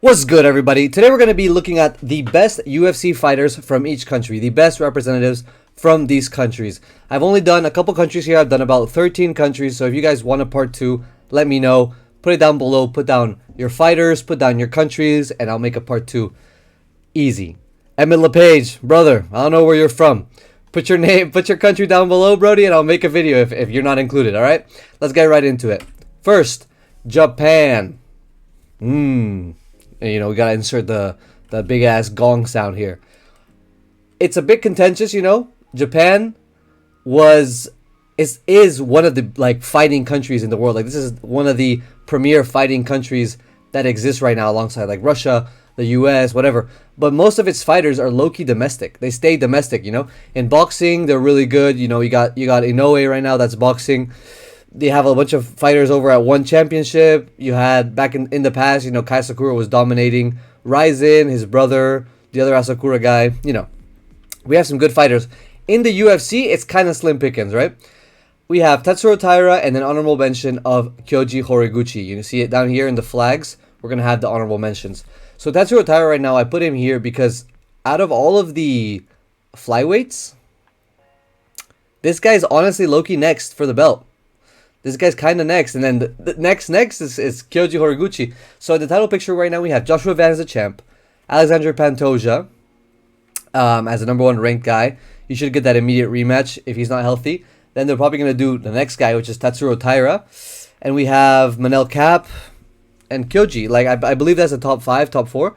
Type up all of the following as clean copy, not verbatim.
What's good, everybody? Today we're going to be looking at the best UFC fighters from each country, the best representatives from these countries. I've only done a couple countries here. I've done about 13 countries, so if you guys want a part 2, let me know. Put it down below. Put down your fighters, put down your countries, and I'll make a part 2. Easy. Emmett LePage, brother, I don't know where you're from. Put your name, put your country down below, Brody, and I'll make a video if you're not included, alright? Let's get right into it. First, Japan. And, we gotta insert the big ass gong sound here. It's a bit contentious, Japan is one of the fighting countries in the world. This is one of the premier fighting countries that exists right now, alongside Russia, the US, whatever. But most of its fighters are low-key domestic. They stay domestic, In boxing, they're really good. You got Inoue right now, that's boxing. They have a bunch of fighters over at One Championship. You had back in the past, Kai Sakura was dominating. Ryzen, his brother, the other Asakura guy, We have some good fighters. In the UFC, it's kind of slim pickings, right? We have Tatsuro Taira and an honorable mention of Kyoji Horiguchi. You see it down here in the flags. We're going to have the honorable mentions. So Tatsuro Taira right now, I put him here because out of all of the flyweights, this guy's honestly low-key next for the belt. This guy's kind of next. And then the next is Kyoji Horiguchi. So in the title picture right now, we have Joshua Van as the champ. Alexander Pantoja as the number 1 ranked guy. You should get that immediate rematch if he's not healthy. Then they're probably going to do the next guy, which is Tatsuro Taira. And we have Manel Kape and Kyoji. I believe that's the top 5, top 4.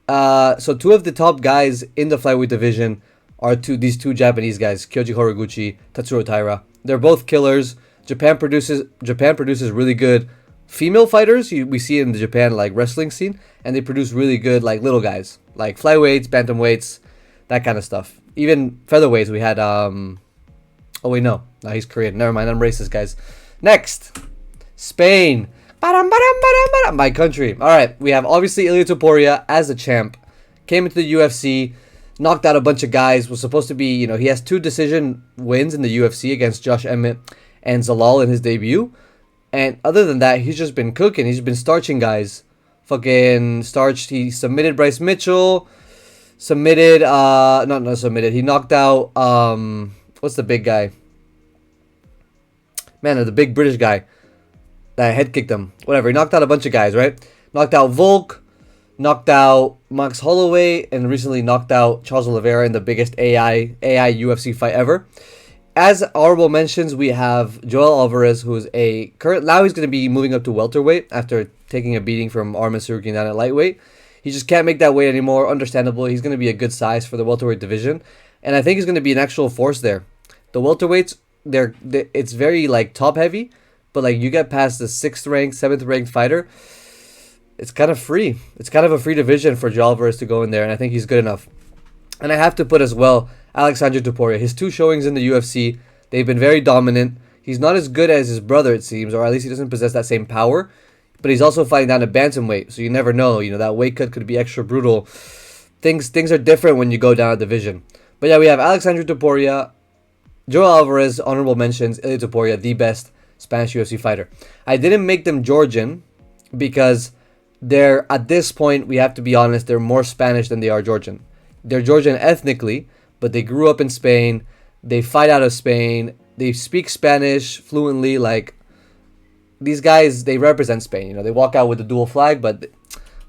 So 2 of the top guys in the flyweight division are these two Japanese guys, Kyoji Horiguchi, Tatsuro Taira. They're both killers. Japan produces really good female fighters. We see in the Japan wrestling scene, and they produce really good little guys, like flyweights, bantamweights, that kind of stuff. Even featherweights. We had oh wait, no, he's Korean. Never mind, I'm racist, guys. Next, Spain. My country. All right, we have obviously Ilia Topuria as the champ. Came into the UFC, knocked out a bunch of guys. Was supposed to be, he has 2 decision wins in the UFC against Josh Emmett and Zalal in his debut. And other than that, he's just been cooking. He's been starching guys. Fucking starched. He submitted Bryce Mitchell. He knocked out, what's the big guy? Man, the big British guy that head kicked him. Whatever. He knocked out a bunch of guys, right? Knocked out Volk. Knocked out Max Holloway. And recently knocked out Charles Oliveira in the biggest AI UFC fight ever. As honorable mentions, we have Joel Alvarez, who is now he's going to be moving up to welterweight after taking a beating from Arman Tsarukyan down at lightweight. He just can't make that weight anymore. Understandable. He's going to be a good size for the welterweight division, and I think he's going to be an actual force there. The welterweights, it's very top heavy, but you get past the 6th ranked, 7th ranked fighter, it's kind of free. It's kind of a free division for Joel Alvarez to go in there, and I think he's good enough. And I have to put as well Alexander Topuria. His 2 showings in the UFC, they've been very dominant. He's not as good as his brother, it seems, or at least he doesn't possess that same power. But he's also fighting down at bantamweight, so you never know. That weight cut could be extra brutal. Things are different when you go down a division. But yeah, we have Alexander Topuria, Joel Alvarez, honorable mentions, Ilia Topuria, the best Spanish UFC fighter. I didn't make them Georgian because at this point, we have to be honest, they're more Spanish than they are Georgian. They're Georgian ethnically, but they grew up in Spain. They fight out of Spain. They speak Spanish fluently. These guys, they represent Spain. They walk out with the dual flag, but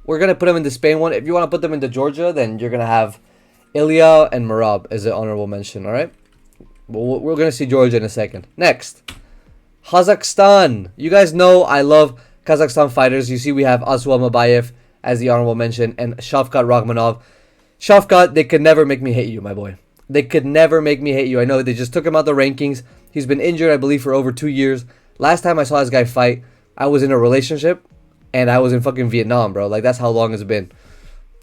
we're going to put them in the Spain one. If you want to put them into Georgia, then you're going to have Ilya and Merab as an honorable mention, all right? We're going to see Georgia in a second. Next, Kazakhstan. You guys know I love Kazakhstan fighters. You see we have Aswal Mabayev as the honorable mention and Shavkat Rakhmonov. Shavkat, they could never make me hate you, my boy. They could never make me hate you. I know they just took him out the rankings. He's been injured, I believe, for over 2 years. Last time I saw this guy fight, I was in a relationship, and I was in fucking Vietnam, bro. That's how long it's been.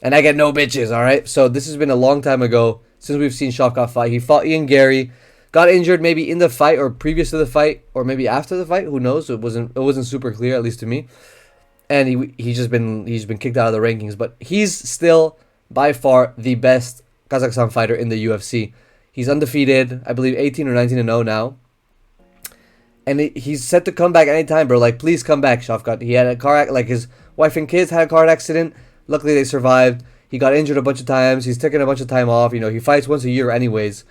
And I get no bitches, alright? So this has been a long time ago since we've seen Shavkat fight. He fought Ian Gary, got injured maybe in the fight or previous to the fight, or maybe after the fight. Who knows? It wasn't super clear, at least to me. And he's been kicked out of the rankings, but he's still by far the best Kazakhstan fighter in the UFC. He's undefeated, I believe 18 or 19-0 now. And he's set to come back anytime, bro. Please come back, Shavkat. He had a car, his wife and kids had a car accident. Luckily, they survived. He got injured a bunch of times. He's taken a bunch of time off. You know, he fights once a year anyways.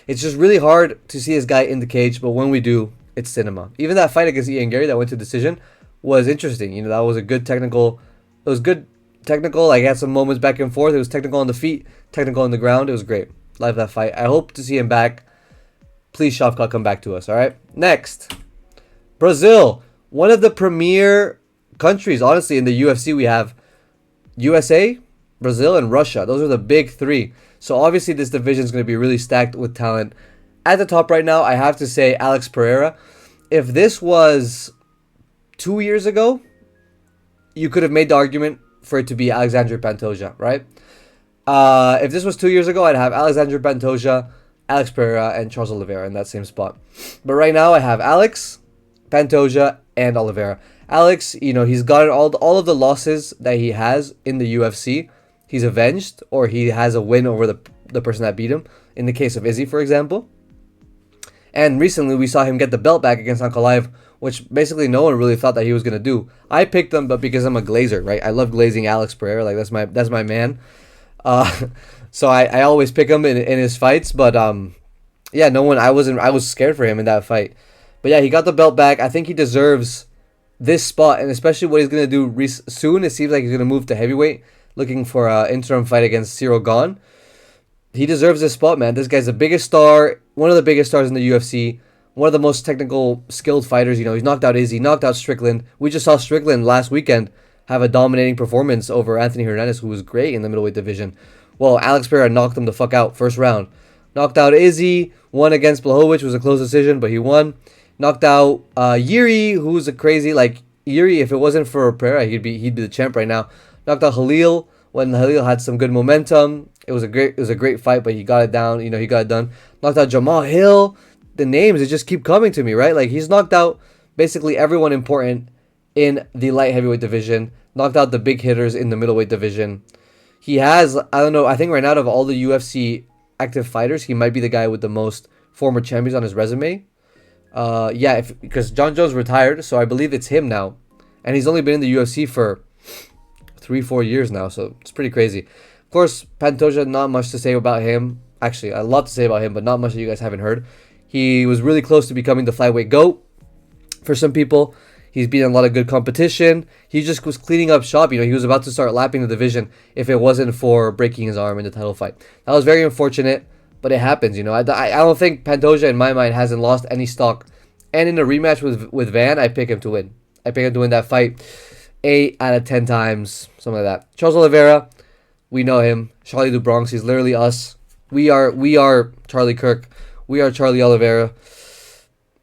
It's just really hard to see this guy in the cage, but when we do, it's cinema. Even that fight against Ian Gary that went to decision was interesting. You know, that was a good technical. It was good technical. Like, had some moments back and forth. It was technical on the feet, technical on the ground. It was great. Love that fight. I hope to see him back. Please, Shavkat, come back to us. All right. Next, Brazil, one of the premier countries. Honestly, in the UFC, we have USA, Brazil, and Russia. Those are the big three. So obviously, this division is going to be really stacked with talent. At the top right now, I have to say Alex Pereira. If this was 2 years ago, you could have made the argument for it to be Alexandre Pantoja, right? If this was 2 years ago, I'd have Alexandre Pantoja, Alex Pereira, and Charles Oliveira in that same spot. But right now, I have Alex, Pantoja, and Oliveira. Alex, you know, he's gotten all of the losses that he has in the UFC. He's avenged, or he has a win over the person that beat him. In the case of Izzy, for example. And recently, we saw him get the belt back against Ankalaev, which basically no one really thought that he was gonna do. I picked him, but because I'm a glazer, right? I love glazing Alex Pereira. Like, that's my man. So I always pick him in his fights. But yeah, I was scared for him in that fight. But yeah, he got the belt back. I think he deserves this spot, and especially what he's gonna do soon. It seems like he's gonna move to heavyweight, looking for an interim fight against Ciryl Gane. He deserves this spot, man. This guy's the biggest star, one of the biggest stars in the UFC, one of the most technical, skilled fighters. You know, he's knocked out Izzy, knocked out Strickland. We just saw Strickland last weekend have a dominating performance over Anthony Hernandez, who was great in the middleweight division. Well, Alex Pereira knocked him the fuck out first round. Knocked out Izzy, won against Blachowicz, was a close decision, but he won. Knocked out Yuri, who's a crazy, like, Yuri, if it wasn't for Pereira, he'd be the champ right now. Knocked out Khalil when Khalil had some good momentum. It was a great fight, but he got it down. You know, he got it done. Knocked out Jamal Hill. The names, they just keep coming to me, right? Like, he's knocked out basically everyone important in the light heavyweight division. Knocked out the big hitters in the middleweight division. He has, I don't know, I think right now, out of all the UFC active fighters, he might be the guy with the most former champions on his resume. Yeah, because John Jones retired, so I believe it's him now. And he's only been in the UFC for 3-4 years now, so it's pretty crazy. Of course, Pantoja, not much to say about him. Actually, a lot to say about him, but not much that you guys haven't heard. He was really close to becoming the flyweight GOAT for some people. He's beaten a lot of good competition. He just was cleaning up shop. You know, he was about to start lapping the division if it wasn't for breaking his arm in the title fight. That was very unfortunate, but it happens, you know. I don't think Pantoja, in my mind, hasn't lost any stock. And in a rematch with Van, I pick him to win. I pick him to win that fight 8 out of 10 times, something like that. Charles Oliveira, we know him. Charlie do Bronx, he's literally us. We are Charlie Kirk. We are Charlie Oliveira.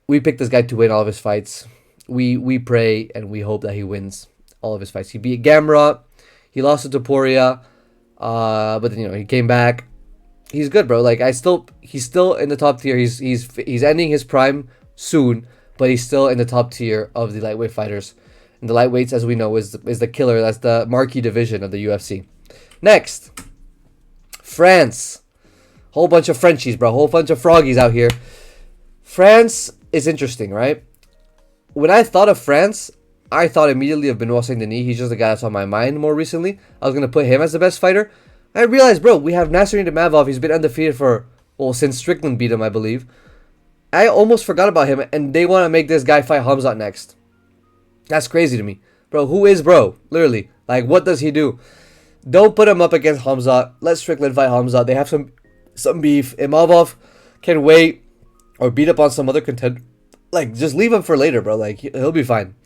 We pick this guy to win all of his fights. We pray and we hope that he wins all of his fights. He beat Gamrot. He lost to Topuria. But then, you know, he came back. He's good, bro. Like, he's still in the top tier. He's ending his prime soon, but he's still in the top tier of the lightweight fighters. And the lightweights, as we know, is the killer. That's the marquee division of the UFC. Next, France. Whole bunch of Frenchies, bro. Whole bunch of froggies out here. France is interesting, right? When I thought of France, I thought immediately of Benoit Saint-Denis. He's just the guy that's on my mind more recently. I was going to put him as the best fighter. I realized, bro, we have Nasruddin Imavov. He's been undefeated since Strickland beat him, I believe. I almost forgot about him, and they want to make this guy fight Khamzat next. That's crazy to me. Bro, who is bro? Literally. Like, what does he do? Don't put him up against Khamzat. Let Strickland fight Khamzat. They have some beef. Imavov can wait or beat up on some other contender. Like, just leave him for later, bro. Like, he'll be fine.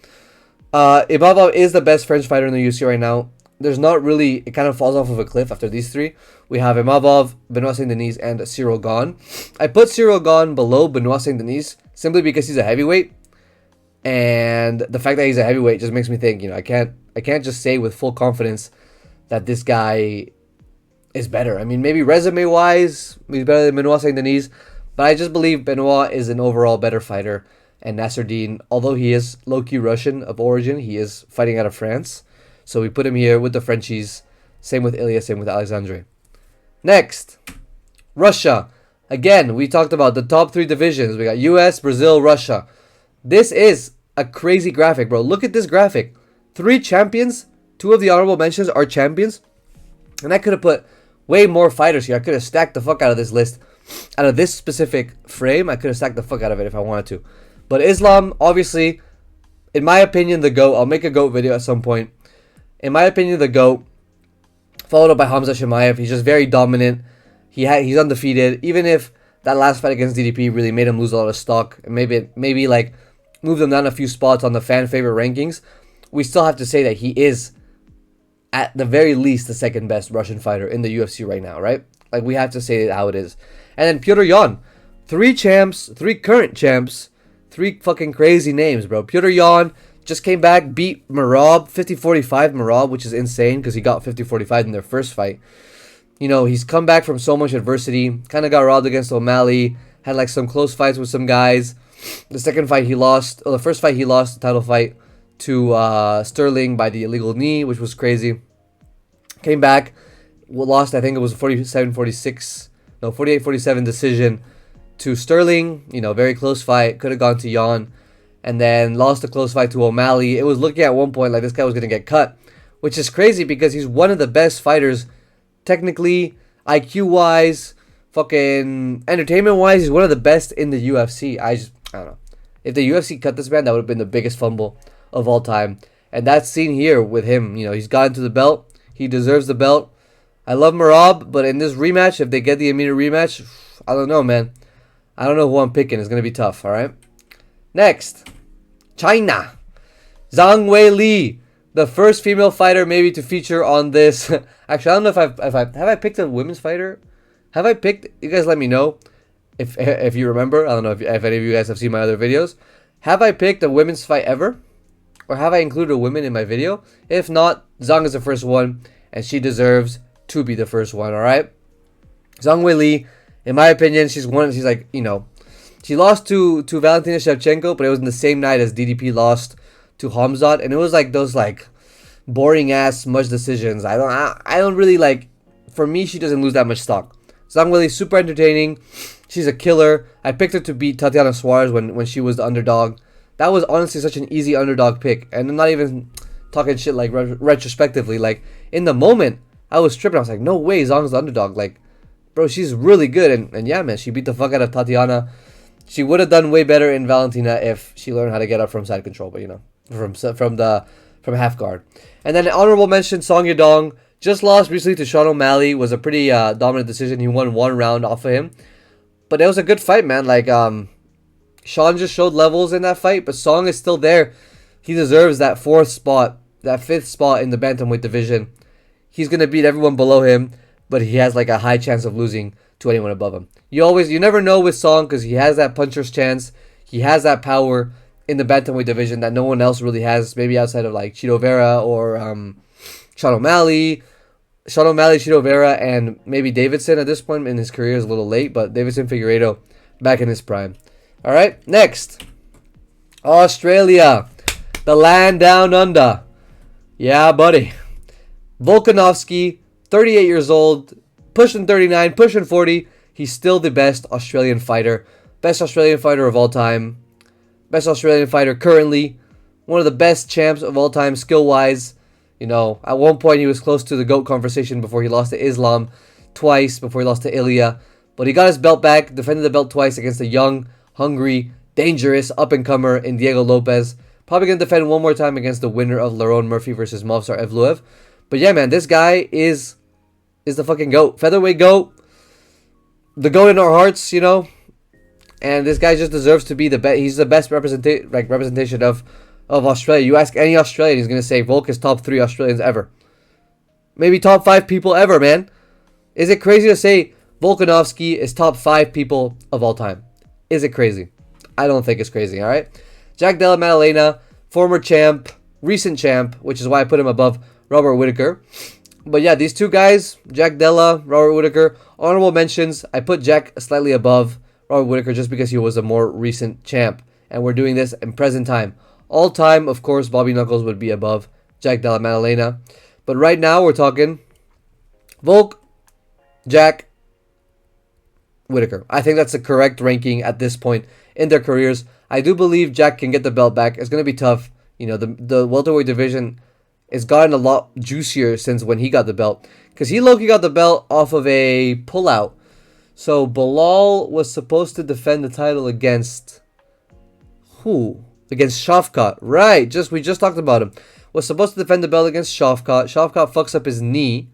Imavov is the best French fighter in the UFC right now. There's not really... It kind of falls off of a cliff after these three. We have Imavov, Benoit Saint-Denis, and Ciryl Gane. I put Ciryl Gane below Benoit Saint-Denis simply because he's a heavyweight. And the fact that he's a heavyweight just makes me think, you know, I can't just say with full confidence that this guy is better. I mean, maybe resume-wise, he's better than Benoit Saint-Denis. But I just believe Benoit is an overall better fighter. And Nasruddin, although he is low-key Russian of origin, he is fighting out of France. So we put him here with the Frenchies. Same with Ilya, same with Alexandre. Next, Russia. Again, we talked about the top three divisions. We got US, Brazil, Russia. This is a crazy graphic, bro. Look at this graphic. 3 champions Two of the honorable mentions are champions, and I could have put way more fighters here. I could have stacked the fuck out of this list. Out of this specific frame, I could have stacked the fuck out of it if I wanted to. But Islam, obviously, in my opinion, the GOAT. I'll make a GOAT video at some point. In my opinion, the GOAT. Followed up by Hamza Chimaev. He's just very dominant. He's undefeated. Even if that last fight against DDP really made him lose a lot of stock, and maybe like moved him down a few spots on the fan favorite rankings, we still have to say that he is at the very least the second best Russian fighter in the UFC right now, right? Like, we have to say it how it is. And then Petr Yan. 3 champs, 3 current champs, 3 fucking crazy names, bro. Petr Yan just came back, beat Merab, 50-45 Merab, which is insane because he got 50-45 in their first fight. You know, he's come back from so much adversity, kind of got robbed against O'Malley, had like some close fights with some guys. The second fight he lost, the first fight he lost, the title fight, to Sterling by the illegal knee, which was crazy. Came back, lost, I think it was 48-47 decision to Sterling. You know, very close fight, could have gone to Yan. And then lost a close fight to O'Malley. It was looking at one point like this guy was going to get cut, which is crazy because he's one of the best fighters, technically, IQ-wise, fucking entertainment-wise. He's one of the best in the UFC. I don't know. If the UFC cut this man, that would have been the biggest fumble of all time. And that's seen here with him. You know, he's gotten to the belt. He deserves the belt. I love Merab, but in this rematch, if they get the Amir rematch, I don't know, man. I don't know who I'm picking. It's going to be tough, all right? Next, China. Zhang Weili, the first female fighter maybe to feature on this. Actually, I don't know if I picked a women's fighter. Have I picked? You guys let me know if you remember. I don't know if any of you guys have seen my other videos. Have I picked a women's fight ever? Or have I included a woman in my video? If not, Zhang is the first one, and she deserves to be the first one, alright? Zhang Weili, in my opinion, she's like, you know, she lost to Valentina Shevchenko, but it was in the same night as DDP lost to Khamzat, and it was like those like boring ass smudge decisions. I don't really like. For me, she doesn't lose that much stock. Zhang Weili, super entertaining. She's a killer. I picked her to beat Tatiana Suarez when she was the underdog. That was honestly such an easy underdog pick, and I'm not even talking shit like retrospectively. Like, in the moment, I was tripping. I was like, no way, Zhang's the underdog. Like, bro, she's really good, and yeah, man, she beat the fuck out of Tatiana. She would have done way better in Valentina if she learned how to get up from side control, but you know, from half guard. And then an honorable mention, Song Yadong just lost recently to Sean O'Malley. Was a pretty dominant decision. He won 1 round off of him, but it was a good fight, man. Like, Sean just showed levels in that fight, but Song is still there. He deserves that 4th spot, that 5th spot in the bantamweight division. He's gonna beat everyone below him, but he has like a high chance of losing to anyone above him. You never know with Song because he has that puncher's chance. He has that power in the bantamweight division that no one else really has, maybe outside of like Chito Vera or Sean O'Malley. Sean O'Malley, Chito Vera, and maybe Davidson at this point in his career is a little late, but Davidson Figueiredo back in his prime. All right, next, Australia, the land down under. Yeah, buddy. Volkanovski, 38 years old, pushing 39, pushing 40. He's still the best Australian fighter. Best Australian fighter of all time. Best Australian fighter currently. One of the best champs of all time, skill-wise. You know, at one point he was close to the GOAT conversation before he lost to Islam twice, before he lost to Ilya. But he got his belt back, defended the belt twice against a young, hungry, dangerous up-and-comer in Diego Lopez. Probably going to defend one more time against the winner of Lerone Murphy versus Movsar Evloev. But yeah, man, this guy is the fucking GOAT. Featherweight GOAT. The GOAT in our hearts, you know. And this guy just deserves to be the best. He's the best representation of Australia. You ask any Australian, he's going to say Volk is top 3 Australians ever. Maybe top 5 people ever, man. Is it crazy to say Volkanovski is top 5 people of all time? Is it crazy? I don't think it's crazy, all right? Jack Della Maddalena, former champ, recent champ, which is why I put him above Robert Whittaker. But yeah, these two guys, Jack Della, Robert Whittaker, honorable mentions. I put Jack slightly above Robert Whittaker just because he was a more recent champ. And we're doing this in present time. All time, of course, Bobby Knuckles would be above Jack Della Maddalena. But right now, we're talking Volk, Jack, Whittaker. I think that's the correct ranking at this point in their careers. I do believe Jack can get the belt back. It's going to be tough. You know, the welterweight division it's gotten a lot juicier since when he got the belt. Because he low-key got the belt off of a pullout. So Bilal was supposed to defend the title against who? Against Shavkat. Right, we just talked about him. Was supposed to defend the belt against Shavkat. Shavkat fucks up his knee.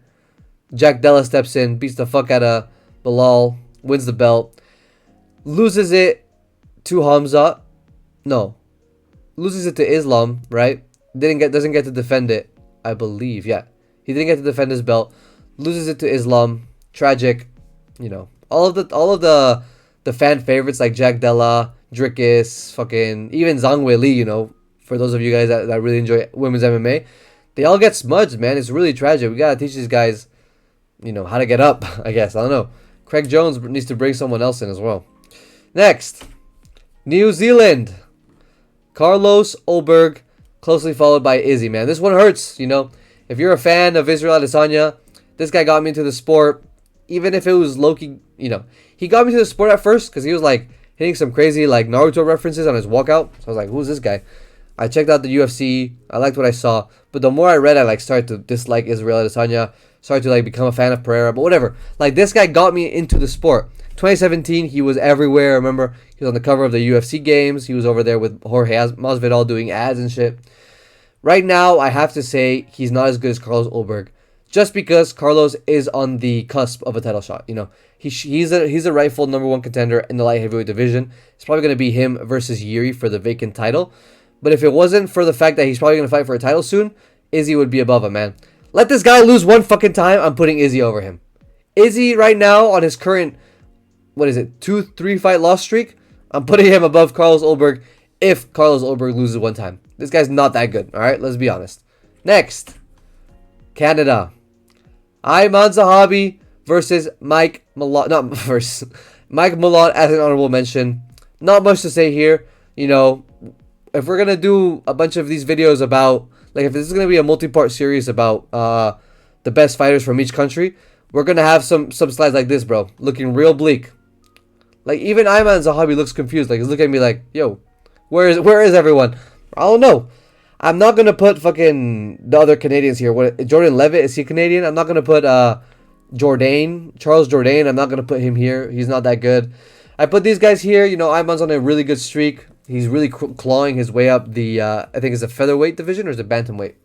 Jack Della steps in, beats the fuck out of Bilal, wins the belt. Loses it to Hamza. No. Loses it to Islam, right? Doesn't get to defend it, I believe. Yeah. He didn't get to defend his belt. Loses it to Islam. Tragic. You know. All of the fan favorites like Jack Della, Drickus, fucking even Zhang Weili, you know, for those of you guys that really enjoy women's MMA, they all get smudged, man. It's really tragic. We gotta teach these guys, you know, how to get up, I guess. I don't know. Craig Jones needs to bring someone else in as well. Next, New Zealand. Carlos Ulberg, closely followed by Izzy, man. This one hurts, you know. If you're a fan of Israel Adesanya, this guy got me into the sport. Even if it was low-key, you know. He got me to the sport at first because he was, like, hitting some crazy, like, Naruto references on his walkout. So I was like, who's this guy? I checked out the UFC. I liked what I saw. But the more I read, I, like, started to dislike Israel Adesanya. Started to, like, become a fan of Pereira. But whatever. Like, this guy got me into the sport. 2017, he was everywhere. I remember he was on the cover of the UFC games. He was over there with Jorge Masvidal doing ads and shit. Right now, I have to say he's not as good as Carlos Ulberg. Just because Carlos is on the cusp of a title shot. You know, he's a rightful number one contender in the light heavyweight division. It's probably going to be him versus Yuri for the vacant title. But if it wasn't for the fact that he's probably going to fight for a title soon, Izzy would be above him, man. Let this guy lose one fucking time, I'm putting Izzy over him. Izzy right now on his current, 2-3 fight loss streak, I'm putting him above Carlos Ulberg if Carlos Ulberg loses one time. This guy's not that good, alright? Let's be honest. Next, Canada. Ayman Zahabi versus Mike Malott. Mike Malott as an honorable mention. Not much to say here. You know, if we're gonna do a bunch of these videos about, like, if this is gonna be a multi-part series about the best fighters from each country, we're gonna have some slides like this, bro, looking real bleak. Like, even Ayman Zahabi looks confused. Like, he's looking at me like, yo, where is everyone? I don't know. I'm not going to put fucking the other Canadians here. Jordan Levitt, is he Canadian? I'm not going to put Charles Jourdain. I'm not going to put him here. He's not that good. I put these guys here. You know, Ayman's on a really good streak. He's really clawing his way up the, I think it's the featherweight division or is it bantamweight?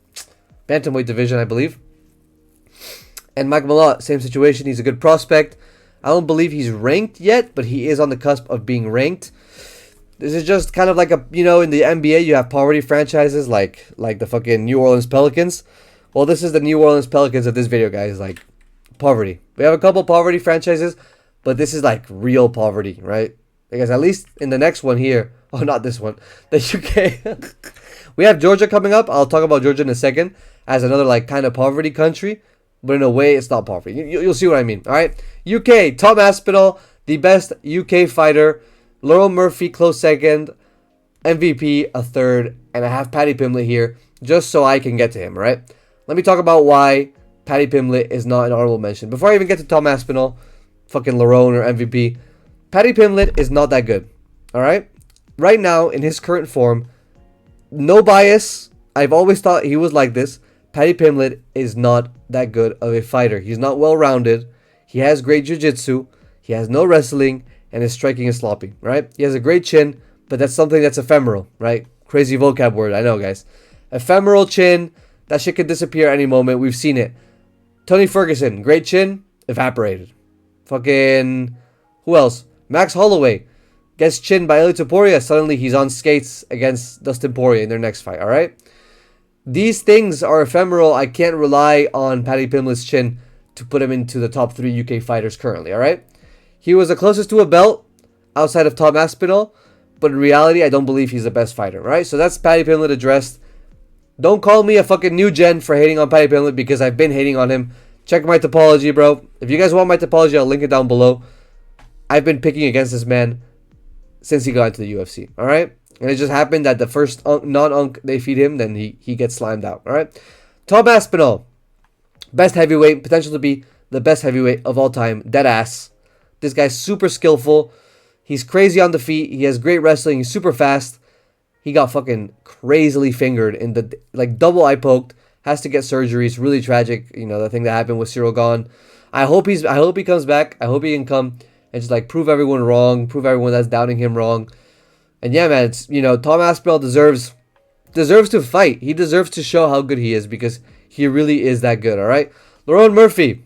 Bantamweight division, I believe. And Mike Malott, same situation. He's a good prospect. I don't believe he's ranked yet, but he is on the cusp of being ranked. This is just kind of like a, you know, in the NBA, you have poverty franchises like the fucking New Orleans Pelicans. Well, this is the New Orleans Pelicans of this video, guys. Like, poverty. We have a couple poverty franchises, but this is like real poverty, right? Because at least in the next one here, oh, not this one, the UK. We have Georgia coming up. I'll talk about Georgia in a second as another like kind of poverty country, but in a way, it's not poverty. You'll see what I mean. All right, UK. Tom Aspinall, the best UK fighter. Laurel Murphy, close second. MVP, a third. And I have Paddy Pimblett here just so I can get to him, right? Let me talk about why Paddy Pimblett is not an honorable mention. Before I even get to Tom Aspinall, fucking Lerone or MVP, Paddy Pimblett is not that good, all right? Right now, in his current form, no bias. I've always thought he was like this. Paddy Pimblett is not that good of a fighter. He's not well-rounded. He has great jiu-jitsu. He has no wrestling. And his striking is sloppy, right? He has a great chin, but that's something that's ephemeral, right? Crazy vocab word, I know, guys. Ephemeral chin, that shit could disappear any moment. We've seen it. Tony Ferguson, great chin, evaporated. Fucking, who else? Max Holloway gets chinned by Ilia Topuria. Suddenly he's on skates against Dustin Poirier in their next fight, all right? These things are ephemeral. I can't rely on Paddy Pimblett's chin to put him into the top 3 UK fighters currently, all right? He was the closest to a belt outside of Tom Aspinall, but in reality, I don't believe he's the best fighter, right? So that's Paddy Pimblett addressed. Don't call me a fucking new gen for hating on Paddy Pimblett because I've been hating on him. Check my topology, bro. If you guys want my topology, I'll link it down below. I've been picking against this man since he got into the UFC, all right? And it just happened that the first non-unk they feed him, then he gets slimed out, all right? Tom Aspinall, best heavyweight, potential to be the best heavyweight of all time, dead ass. This guy's super skillful. He's crazy on the feet. He has great wrestling. He's super fast. He got fucking crazily fingered in the, like, double eye poked. has to get surgery. It's really tragic. You know, the thing that happened with Cyril Gahn. I hope he comes back. I hope he can come and just like prove everyone wrong, prove everyone that's doubting him wrong. And yeah, man, it's, you know, Tom Aspinall deserves to fight. He deserves to show how good he is because he really is that good. All right, Lerone Murphy,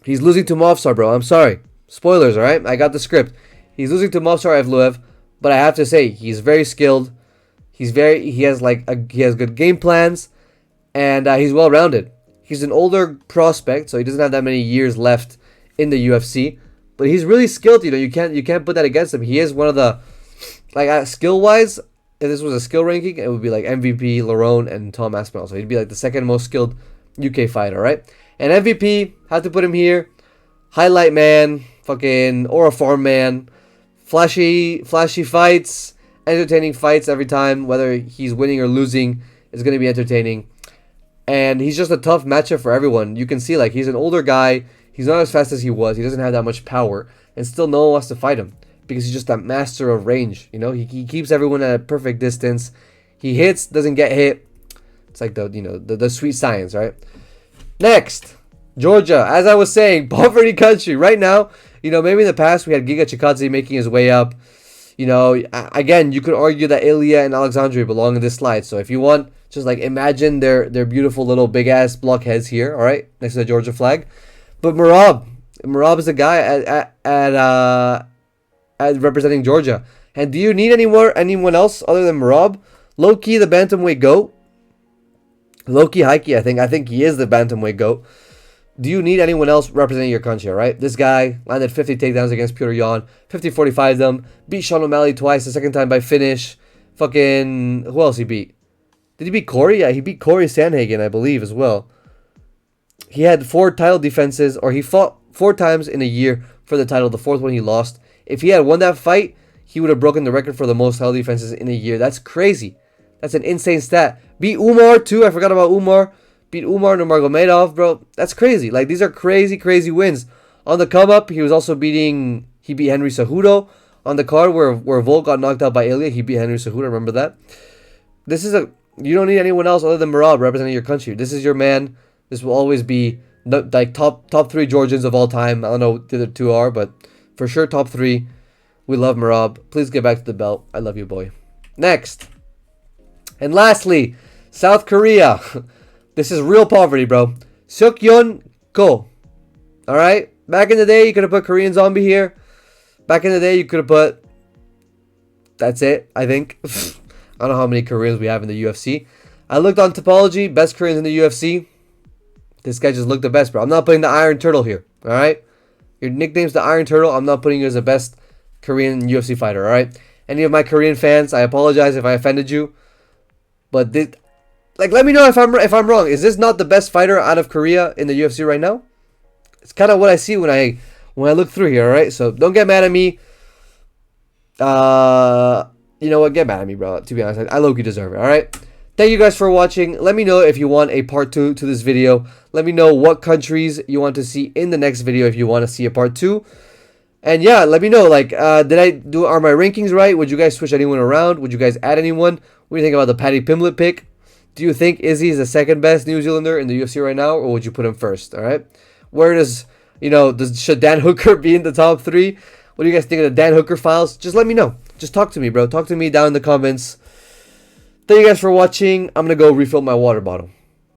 he's losing to Movsar, bro. I'm sorry. Spoilers, all right? I got the script. He's losing to Movsar Evloev, but I have to say he's very skilled. He has good game plans, and he's well rounded. He's an older prospect, so he doesn't have that many years left in the UFC, but he's really skilled. You know, you can't put that against him. He is one of the skill wise. If this was a skill ranking, it would be like MVP, Lerone, and Tom Aspinall. So he'd be like the second most skilled UK fighter, right? And MVP, had to put him here. Highlight man, fucking Aura Farm man, flashy fights, entertaining fights every time. Whether he's winning or losing, is going to be entertaining. And he's just a tough matchup for everyone. You can see like he's an older guy. He's not as fast as he was. He doesn't have that much power, and still no one wants to fight him because he's just that master of range. You know, he keeps everyone at a perfect distance. He hits, doesn't get hit. It's like the sweet science, right? Next, Georgia. As I was saying, poverty country. Right now, you know, maybe in the past we had Giga Chikadze making his way up. You know, again, you could argue that Ilya and Alexandria belong in this slide. So if you want, just like imagine their beautiful little big ass blockheads here, all right, next to the Georgia flag. But Merab is the guy at representing Georgia. And do you need anyone else other than Merab? Low key, the bantamweight goat. Low key, high key, I think he is the bantamweight goat. Do you need anyone else representing your country, all right? This guy landed 50 takedowns against Petr Yan, 50-45 them, beat Sean O'Malley twice, the second time by finish. Fucking, who else he beat? Did he beat Corey? Yeah, he beat Corey Sandhagen, I believe, as well. He had 4 title defenses, or he fought 4 times in a year for the title. The 4th one he lost. If he had won that fight, he would have broken the record for the most title defenses in a year. That's crazy. That's an insane stat. Beat Umar, too. I forgot about Umar. Beat Umar Nurmagomedov, bro. That's crazy. Like, these are crazy, crazy wins. On the come-up, he was also he beat Henry Cejudo. On the card where Volk got knocked out by Ilya, he beat Henry Cejudo. Remember that? You don't need anyone else other than Merab representing your country. This is your man. This will always be like top 3 Georgians of all time. I don't know what the other 2 are, but for sure top 3. We love Merab. Please get back to the belt. I love you, boy. Next. And lastly, South Korea. This is real poverty, bro. Seokyeon Ko. Alright? Back in the day, you could have put Korean Zombie here. Back in the day, you could have put... That's it, I think. I don't know how many Koreans we have in the UFC. I looked on Topology. Best Koreans in the UFC. This guy just looked the best, bro. I'm not putting the Iron Turtle here. Alright? Your nickname's the Iron Turtle. I'm not putting you as the best Korean UFC fighter. Alright? Any of my Korean fans, I apologize if I offended you. But let me know if I'm wrong. Is this not the best fighter out of Korea in the UFC right now? It's kind of what I see when I look through here, all right? So don't get mad at me. You know what? Get mad at me, bro. To be honest, I low-key deserve it, all right? Thank you guys for watching. Let me know if you want a part 2 to this video. Let me know what countries you want to see in the next video if you want to see a part 2. And yeah, let me know, like, are my rankings right? Would you guys switch anyone around? Would you guys add anyone? What do you think about the Paddy Pimblett pick? Do you think Izzy is the second best New Zealander in the UFC right now, or would you put him first? All right. Should Dan Hooker be in the top 3? What do you guys think of the Dan Hooker files? Just let me know. Just talk to me, bro. Talk to me down in the comments. Thank you guys for watching. I'm gonna go refill my water bottle.